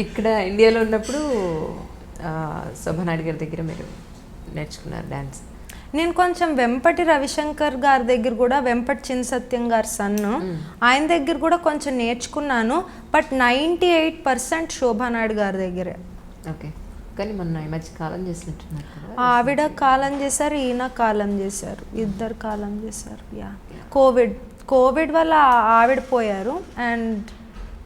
ఇక్కడ ఇండియాలో ఉన్నప్పుడు శోభనాయుడు గారి దగ్గర మీరు నేర్చుకున్నారు డ్యాన్స్? నేను కొంచెం వెంపటి రవిశంకర్ గారి దగ్గర కూడా, వెంపటి చిన్న సత్యం గారి సన్ను, ఆయన దగ్గర కూడా కొంచెం నేర్చుకున్నాను. బట్ 98% శోభానాయుడు గారి దగ్గరే. ఓకే. కానీ మొన్న ఈ మధ్య కాలం చేసినట్టున్నారు కదా? ఆవిడ కాలం చేశారు, ఈయన కాలం చేశారు, ఇద్దరు కాలం చేశారు. యా, కోవిడ్ వల్ల ఆవిడ పోయారు. అండ్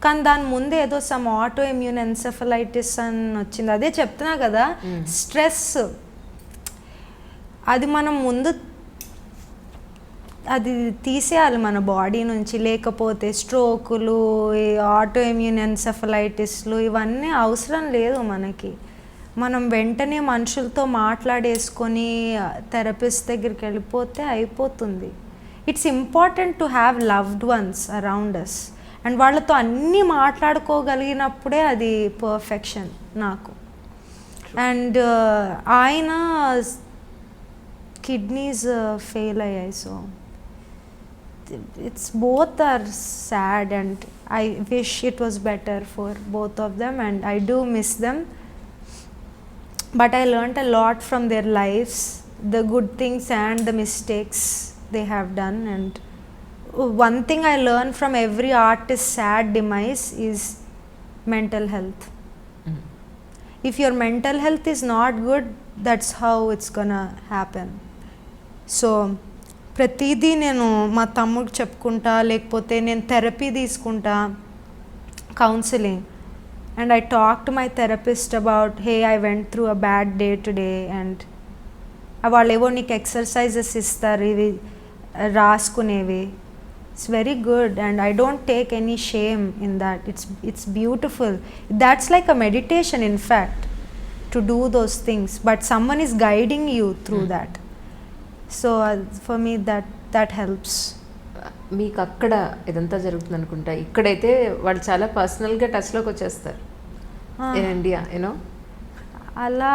కానీ దాని ముందు ఏదో సమ్ ఆటో ఇమ్యూన్ ఎన్సెఫలైటిస్ అని వచ్చింది. అదే చెప్తున్నా కదా, స్ట్రెస్ అది మనం ముందు అది తీసేయాలి మన బాడీ నుంచి. లేకపోతే స్ట్రోకులు, ఆటో ఇమ్యూన్ ఎన్సెఫలైటిస్లు ఇవన్నీ అవసరం లేదు మనకి. మనం వెంటనే మనుషులతో మాట్లాడేసుకొని థెరపిస్ట్ దగ్గరికి వెళ్ళిపోతే అయిపోతుంది. It's important to have loved ones around us. And వాళ్ళతో అన్నీ మాట్లాడుకోగలిగినప్పుడే అది పర్ఫెక్షన్ నాకు. అండ్ ఆయన కిడ్నీస్ ఫెయిల్ అయ్యాయి. So it's both are sad and I wish it was better for both of them and I do miss them, but I learned a lot from their lives, the good things and the mistakes they have done. And one thing I learned from every artist's sad demise is mental health. If your mental health is not good, that's how it's gonna happen. So ప్రతిదీ నేను మా తమ్ముడికి చెప్పుకుంటా, లేకపోతే నేను therapy తీసుకుంటా, counselling. And I talk to my therapist about, hey I went through a bad day today. And వాళ్ళు ఏవో నీకు ఎక్సర్సైజెస్ ఇస్తారు, ఇవి రాసుకునేవి. It's very good and I don't take any shame in that. It's beautiful. That's like a meditation in fact to do those things, but someone is guiding you through that. So for me that helps. మీకు అక్కడ ఇదంతా జరుగుతుంది అనుకుంటా. ఇక్కడైతే వాళ్ళు చాలా పర్సనల్గా టచ్లోకి వచ్చేస్తారు ఇన్ ఇండియా, యూనో. అలా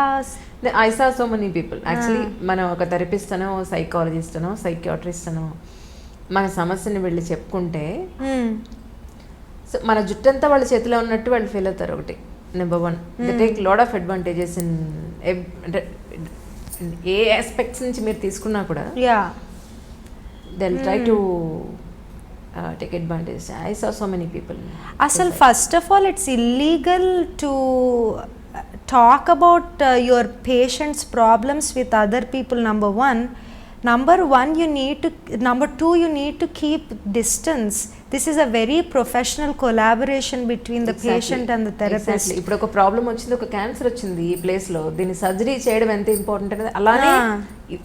I saw so many people. Actually మనం ఒక థెరపిస్ట్ అనో, సైకాలజిస్ట్ అనో, సైకియాట్రిస్ట్ అనో మన సమస్యని వెళ్ళి చెప్పుకుంటే సో మన జుట్టంతా వాళ్ళ చేతిలో ఉన్నట్టు వాళ్ళు ఫీల్ అవుతారు. ఒకటి number 1, they take lot of advantages in, అంటే ఏ ఆస్పెక్ట్స్ నుంచి మీరు తీసుకున్నా కూడా they will try to take advantage. I saw so many people. అసలు first of all it's illegal to talk about your patients problems with other people. Number one, you need to, number two, you need to keep distance. This is a very professional collaboration between the patient and the therapist. ఇప్పుడు ఒక problem వచ్చింది, ఒక cancer వచ్చింది ఈ place లో, దీన్ని surgery చేయడం ఎంత ఇంపార్టెంట్ అనేది అలానే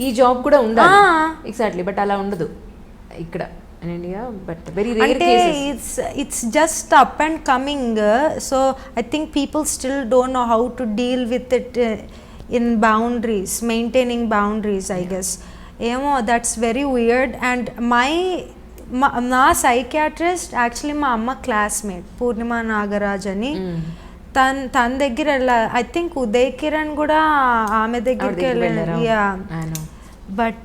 ఈ జాబ్ కూడా ఉండాలి. ఎగ్జాక్ట్లీ. బట్ అలా ఉండదు ఇక్కడ in India, but very rare cases. It's just up and coming, so I think people still don't know how to deal with it in boundaries, maintaining boundaries, I guess. ఏమో, that's very weird. And నా psychiatrist actually మా అమ్మ classmate పూర్ణిమ నాగరాజ్ అని. తన దగ్గర I think Uday Kiran కూడా ఆమె దగ్గరికి వెళ్ళారు. Yeah, but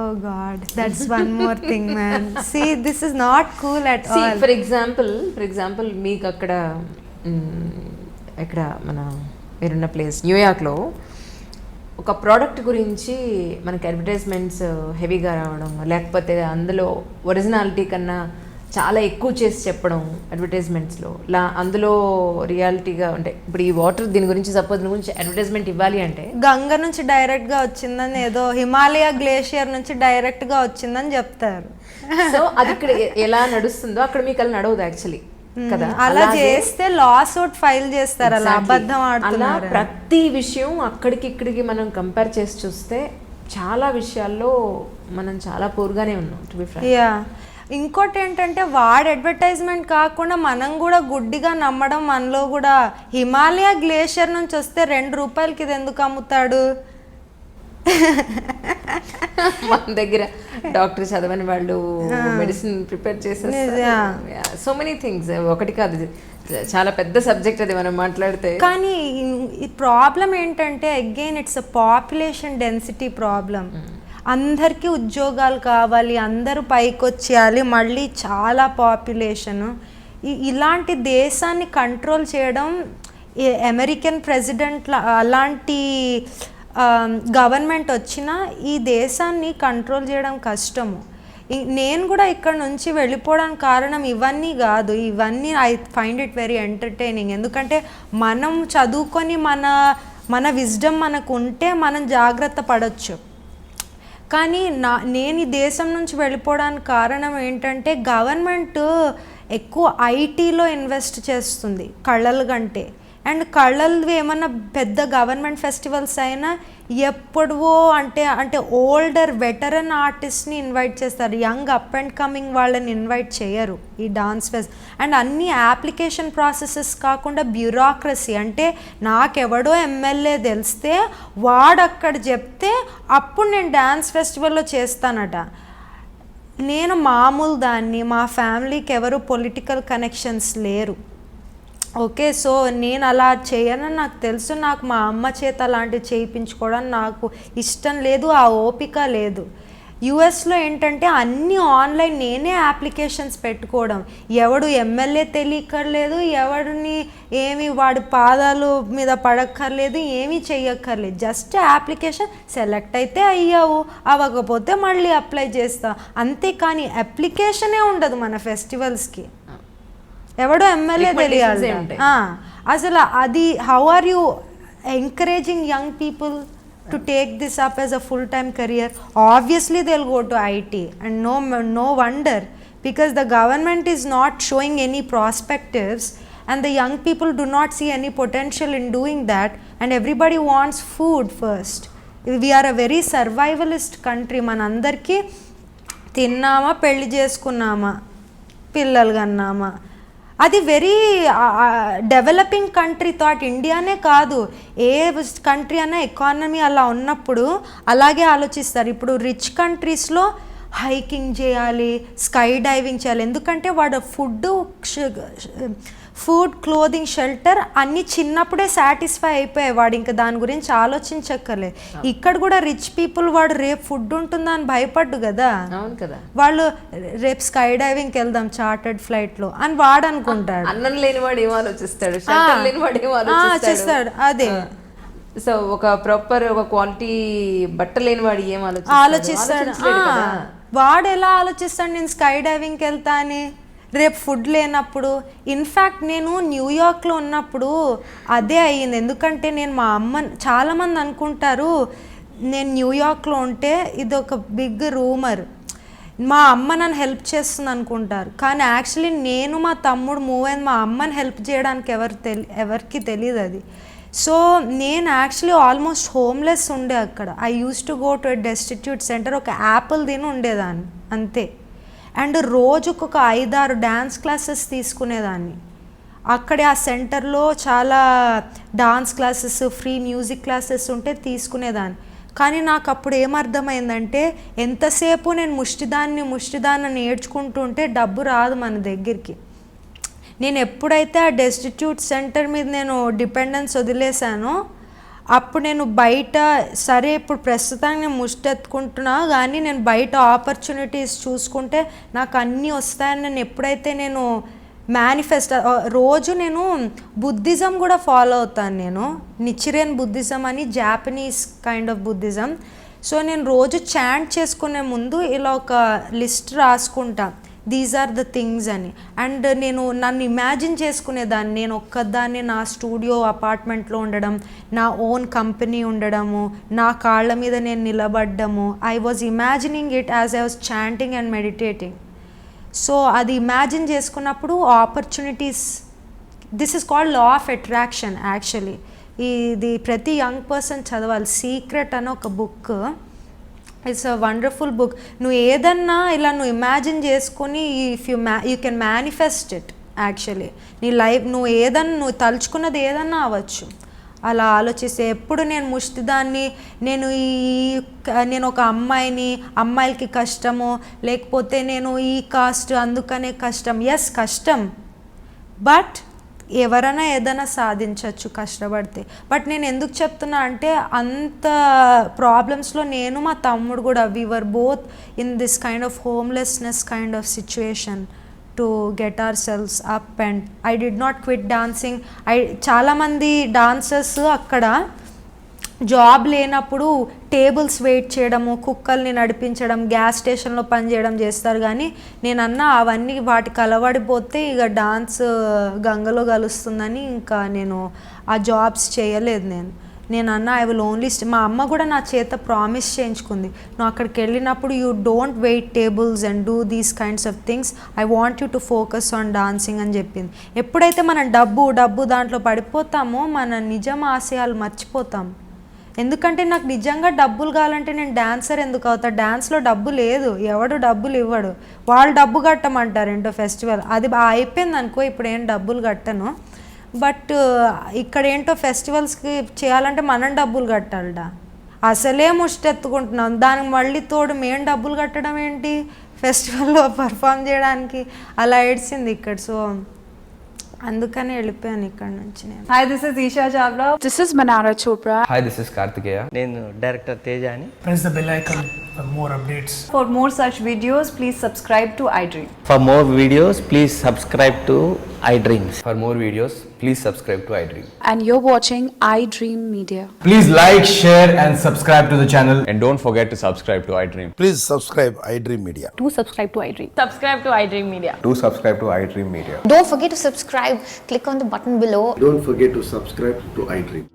oh God, that's one more thing man. See, this is not cool at all. For example మీకు అక్కడ ఇక్కడ మన మీరున్న ప్లేస్ న్యూయార్క్లో ఒక ప్రోడక్ట్ గురించి మనకి అడ్వర్టైజ్మెంట్స్ హెవీగా రావడం, లేకపోతే అందులో ఒరిజినాలిటీ కన్నా చాలా ఎక్కువ చేసి చెప్పడం అడ్వర్టైజ్మెంట్స్లో, అందులో రియాలిటీగా అంటే ఇప్పుడు ఈ వాటర్ దీని గురించి సపోజ్ దీని గురించి అడ్వర్టైజ్మెంట్ ఇవ్వాలి అంటే గంగ నుంచి డైరెక్ట్గా వచ్చిందని, ఏదో హిమాలయ గ్లేషియర్ నుంచి డైరెక్ట్గా వచ్చిందని చెప్తారు. సో అది ఇక్కడ ఎలా నడుస్తుందో అక్కడ మీకు అలా నడవదు యాక్చువల్లీ కదా. అలా చేస్తే లా సూట్ ఫైల్ చేస్తారు. అలా అబద్ధం ఆడుతున్నారు. ప్రతి విషయం అక్కడికి ఇక్కడికి మనం కంపేర్ చేసి చూస్తే చాలా విషయాల్లో మనం చాలా పూర్గానే ఉన్నాం, టు బి ఫ్రాంక్. యా, ఇంకోటి ఏంటంటే వాడు అడ్వర్టైజ్మెంట్ కాకుండా మనం కూడా గుడ్డిగా నమ్మడం మనలో కూడా. హిమాలయ గ్లేషియర్ నుంచి వస్తే ₹2 ఇది ఎందుకు అమ్ముతాడు? మన దగ్గర డాక్టర్ చదవని వాళ్ళు మెడిసిన్ ప్రిపేర్ చేసేస్తారు. సో మెనీ థింగ్స్, ఒకటి కాదు, చాలా పెద్ద సబ్జెక్ట్ అది మనం మాట్లాడితే. కానీ ఈ ప్రాబ్లం ఏంటంటే again it's a population density problem. అందరికీ ఉద్యోగాలు కావాలి, అందరూ పైకి వచ్చేయాలి, మళ్ళీ చాలా పాపులేషను. ఇలాంటి దేశాన్ని కంట్రోల్ చేయడం అమెరికన్ ప్రెసిడెంట్ అలాంటి గవర్నమెంట్ వచ్చినా ఈ దేశాన్ని కంట్రోల్ చేయడం కష్టము. నేను కూడా ఇక్కడ నుంచి వెళ్ళిపోవడానికి కారణం ఇవన్నీ కాదు, ఇవన్నీ I find it very entertaining. ఎందుకంటే మనం చదువుకొని మన విజ్డమ్ మనకు ఉంటే మనం జాగ్రత్త పడవచ్చు. కానీ నేను ఈ దేశం నుంచి వెళ్ళిపోవడానికి కారణం ఏంటంటే గవర్నమెంట్ ఎక్కువ ఐటీలో ఇన్వెస్ట్ చేస్తుంది కళల కంటే. అండ్ కళలు ఏమన్నా పెద్ద గవర్నమెంట్ ఫెస్టివల్స్ అయినా ఎప్పుడో అంటే ఓల్డర్ వెటరన్ ఆర్టిస్ట్ని ఇన్వైట్ చేస్తారు, యంగ్ అప్ అండ్ కమింగ్ వాళ్ళని ఇన్వైట్ చేయరు ఈ డాన్స్ ఫెస్ట్. అండ్ అన్ని అప్లికేషన్ ప్రాసెసెస్ కాకుండా బ్యూరోక్రసీ, అంటే నాకెవడో ఎమ్మెల్యే తెలిస్తే వాడు అక్కడ చెప్తే అప్పుడు నేను డ్యాన్స్ ఫెస్టివల్లో చేస్తానట. నేను మామూలు దాన్ని, మా ఫ్యామిలీకి ఎవరు పొలిటికల్ కనెక్షన్స్ లేరు. ఓకే, సో నేను అలా చేయనని నాకు తెలుసు. నాకు మా అమ్మ చేత అలాంటివి చేయించుకోవడానికి నాకు ఇష్టం లేదు, ఆ ఓపిక లేదు. యుఎస్లో ఏంటంటే అన్నీ ఆన్లైన్, నేనే అప్లికేషన్స్ పెట్టుకోవడం, ఎవడు ఎమ్మెల్యే తెలియక్కర్లేదు, ఎవడిని ఏమి వాడి పాదాలు మీద పడక్కర్లేదు, ఏమీ చెయ్యక్కర్లేదు. జస్ట్ అప్లికేషన్ సెలెక్ట్ అయితే అయ్యావు, అవ్వకపోతే మళ్ళీ అప్లై చేస్తా అంతే. కానీ అప్లికేషనే ఉండదు మన ఫెస్టివల్స్కి, ఎవడో ఎమ్మెల్యే తెలియాలి. అసలు అది how are you encouraging young people to take this up as a full time career? Obviously they will go to IT and no wonder, because the government is not showing any perspectives and the young people do not see any potential in doing that, and everybody wants food first. We are a very survivalist country. మనందరికీ తిన్నామా, పెళ్లి చేసుకున్నామా, పిల్లలు కన్నామా, అది very developing country thought. ఇండియానే కాదు, ఏ country అన్నా economy అలా ఉన్నప్పుడు అలాగే ఆలోచిస్తారు. ఇప్పుడు రిచ్ కంట్రీస్లో హైకింగ్ చేయాలి, స్కై డైవింగ్ చేయాలి, ఎందుకంటే వాడు ఫుడ్, క్లోదింగ్, షెల్టర్ అన్నీ చిన్నప్పుడే సాటిస్ఫై అయిపోయాయి, వాడు ఇంకా దాని గురించి ఆలోచించక్కర్లేదు. ఇక్కడ కూడా రిచ్ పీపుల్ వాడు రేపు ఫుడ్ ఉంటుందా అని భయపడ్డు కదా. అవును కదా, వాళ్ళు రేపు స్కై డైవింగ్కి వెళ్దాం చార్టర్డ్ ఫ్లైట్లో అని వాడు అనుకుంటాడు. అన్నం లేనివాడు ఏం ఆలోచిస్తాడు, చేస్తాడు అదే. సో ఒక ప్రాపర్ ఒక క్వాలిటీ బట్ట లేనివాడు ఏం ఆలోచిస్తాడు. వాడు ఎలా ఆలోచిస్తాడు నేను స్కై డైవింగ్కి వెళ్తా అని రేపు ఫుడ్ లేనప్పుడు? ఇన్ఫ్యాక్ట్ నేను న్యూయార్క్లో ఉన్నప్పుడు అదే అయ్యింది. ఎందుకంటే నేను మా అమ్మ, చాలామంది అనుకుంటారు నేను న్యూయార్క్లో ఉంటే ఇది ఒక బిగ్ రూమర్, మా అమ్మ నన్ను హెల్ప్ చేస్తుంది అనుకుంటారు. కానీ యాక్చువల్లీ నేను మా తమ్ముడు మూవ్ అయింది మా అమ్మని హెల్ప్ చేయడానికి ఎవరికి తెలియదు అది. సో నేను యాక్చువల్లీ ఆల్మోస్ట్ హోమ్లెస్ ఉండే అక్కడ. I use to go to a destitute centre, ఒక యాపిల్ తిని ఉండేదాన్ని అంతే. అండ్ రోజుకు ఒక 5-6 డ్యాన్స్ క్లాసెస్ తీసుకునేదాన్ని. అక్కడే ఆ సెంటర్లో చాలా dance classes, free music classes ఉంటే తీసుకునేదాన్ని. కానీ నాకు అప్పుడు ఏమర్థమైందంటే ఎంతసేపు నేను ముష్టిదాన్ని నేర్చుకుంటూ ఉంటే డబ్బు రాదు మన దగ్గరికి. నేను ఎప్పుడైతే ఆ డెస్టిట్యూట్ సెంటర్ మీద నేను డిపెండెన్స్ వదిలేశానో అప్పుడు నేను బయట, సరే ఇప్పుడు ప్రస్తుతానికి నేను ముష్టెత్తుకుంటున్నా కానీ నేను బయట ఆపర్చునిటీస్ చూసుకుంటే నాకు అన్నీ వస్తాయని నేను ఎప్పుడైతే నేను రోజు నేను బుద్ధిజం కూడా ఫాలో అవుతాను. నేను నిచిరియన్ బుద్ధిజం అని, Japanese kind of Buddhism. So నేను రోజు చాంట్ చేసుకునే ముందు ఇలా ఒక లిస్ట్ రాసుకుంటా, దీస్ ఆర్ ద థింగ్స్ అని. అండ్ నేను నన్ను ఇమాజిన్ చేసుకునేదాన్ని, నేను ఒక్కదాన్ని నా స్టూడియో అపార్ట్మెంట్లో ఉండడం, నా ఓన్ కంపెనీ ఉండడము, నా కాళ్ళ మీద నేను నిలబడ్డము. I was imagining it as I was chanting and meditating. So అది ఇమాజిన్ చేసుకున్నప్పుడు opportunities, this is called law of attraction actually. ఇది ప్రతి యంగ్ పర్సన్ చదవాలి. సీక్రెట్ అని ఒక book, it's a wonderful book. నువ్వు ఏదన్నా ఇలా నువ్వు ఇమాజిన్ చేసుకొని you can manifest it actually. నీ లైఫ్ నువ్వు తలుచుకున్నది ఏదన్నా అవ్వచ్చు. అలా ఆలోచిస్తే ఎప్పుడు నేను ముష్టిదాన్ని, నేను ఒక అమ్మాయిలకి కష్టము, లేకపోతే నేను ఈ కాస్ట్ అందుకనే కష్టం. ఎస్ కష్టం, బట్ ఎవరైనా ఏదైనా సాధించవచ్చు కష్టపడితే. బట్ నేను ఎందుకు చెప్తున్నా అంటే అంత ప్రాబ్లమ్స్లో నేను మా తమ్ముడు కూడా, we were both in this kind of homelessness kind of situation. To get ourselves up and I did not quit dancing. చాలామంది డాన్సర్స్ అక్కడ జాబ్ లేనప్పుడు టేబుల్స్ వెయిట్ చేయడము, కుక్కల్ని నడిపించడం, గ్యాస్ స్టేషన్లో పనిచేయడం చేస్తారు. కానీ నేను అన్నా అవన్నీ వాటికి అలవాడిపోతే ఇక డాన్స్ గంగలో కలుస్తుందని ఇంకా నేను ఆ జాబ్స్ చేయలేదు. నేను అన్నా ఐ విల్ ఓన్లీ మా అమ్మ కూడా నా చేత ప్రామిస్ చేయించుకుంది, నువ్వు అక్కడికి వెళ్ళినప్పుడు you don't wait tables and do these kinds of things, I want you to focus on dancing అని చెప్పింది. ఎప్పుడైతే మనం డబ్బు దాంట్లో పడిపోతామో మన నిజం ఆశయాలు మర్చిపోతాం. ఎందుకంటే నాకు నిజంగా డబ్బులు కావాలంటే నేను డాన్సర్ ఎందుకు అవుతా? డాన్స్లో డబ్బు లేదు, ఎవడు డబ్బులు ఇవ్వడు, వాళ్ళు డబ్బు కట్టమంటారు ఏంటో ఫెస్టివల్. అది అయిపోయింది అనుకో, ఇప్పుడు ఏం డబ్బులు కట్టను. బట్ ఇక్కడ ఏంటో ఫెస్టివల్స్కి చేయాలంటే మనం డబ్బులు కట్టాలడా, అసలే ముష్టెత్తుకుంటున్నాం, దానికి మళ్ళీ తోడు మేము డబ్బులు కట్టడం ఏంటి ఫెస్టివల్లో పర్ఫామ్ చేయడానికి, అలా ఏడ్చింది ఇక్కడ. సో అందుకని వెళ్ళిపోయాను ఇక్కడ నుంచి నేను. Hi, this is Isha Chavla. This is Manara Chopra. Hi, this is Kartikeya. నేను డైరెక్టర్ తేజ అని. Press the bell icon for more updates. For more such videos, please subscribe to iDream. For more videos, please subscribe to iDreams. For more videos, please subscribe to iDream. And you're watching iDream Media. Please like, share and subscribe to the channel. And don't forget to subscribe to iDream. Please subscribe iDream Media. Do subscribe to iDream. Subscribe to iDream Media. Do subscribe to iDream Media. Don't forget to subscribe. Click on the button below. Don't forget to subscribe to iDream.